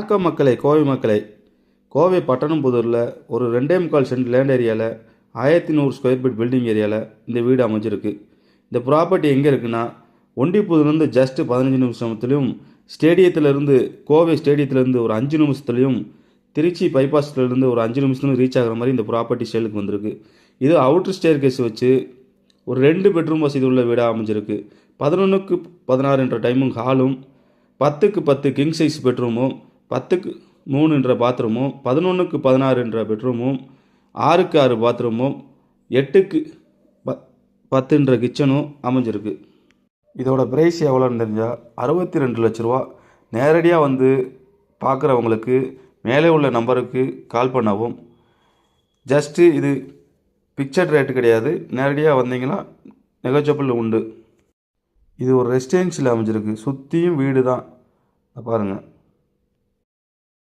வணக்கம் மக்களே, கோவை மக்களே. கோவை பட்டணம்புதூரில் ஒரு 2.25 சென்ட் லேண்ட் ஏரியாவில் 1100 ஸ்கொயர் ஃபீட் பில்டிங் ஏரியாவில் இந்த வீடு அமைஞ்சிருக்கு. இந்த ப்ராப்பர்ட்டி எங்கே இருக்குன்னா, ஒண்டிப்புதூர்லேருந்து ஜஸ்ட்டு 15 நிமிஷத்துலையும், ஸ்டேடியத்திலேருந்து கோவை ஸ்டேடியத்திலேருந்து ஒரு 5 நிமிஷத்துலையும், திருச்சி பைபாஸ்லேருந்து ஒரு 5 நிமிஷத்துலையும் ரீச் ஆகிற மாதிரி இந்த ப்ராப்பர்ட்டி சேலுக்கு வந்திருக்கு. இது அவுட்ரு ஸ்டேர் கேஸ் வச்சு ஒரு 2 பெட்ரூம் வசதி உள்ள வீடாக அமைஞ்சிருக்கு. 11க்கு 16 என்ற டைமும் ஹாலும், 10க்கு 10 கிங் சைஸ் பெட்ரூமும், 10க்கு 3 என்ற பாத்ரூமும், 11க்கு 16 என்ற பெட்ரூமும், 6க்கு 6 பாத்ரூமும், 8க்கு 10 என்ற கிச்சனும் அமைஞ்சிருக்கு. இதோட ப்ரைஸ் எவ்வளோன்னு தெரிஞ்சால் 62 லட்ச ரூபா. நேரடியாக வந்து பார்க்குறவங்களுக்கு மேலே உள்ள நம்பருக்கு கால் பண்ணவும். ஜஸ்ட்டு இது பிக்சட் ரேட்டு கிடையாது, நேரடியாக வந்தீங்கன்னா நெகோசியபிள் உண்டு. இது ஒரு ரெசிடென்ஷியல் அமைஞ்சிருக்கு. சுற்றியும் வீடு தான் பாருங்கள்.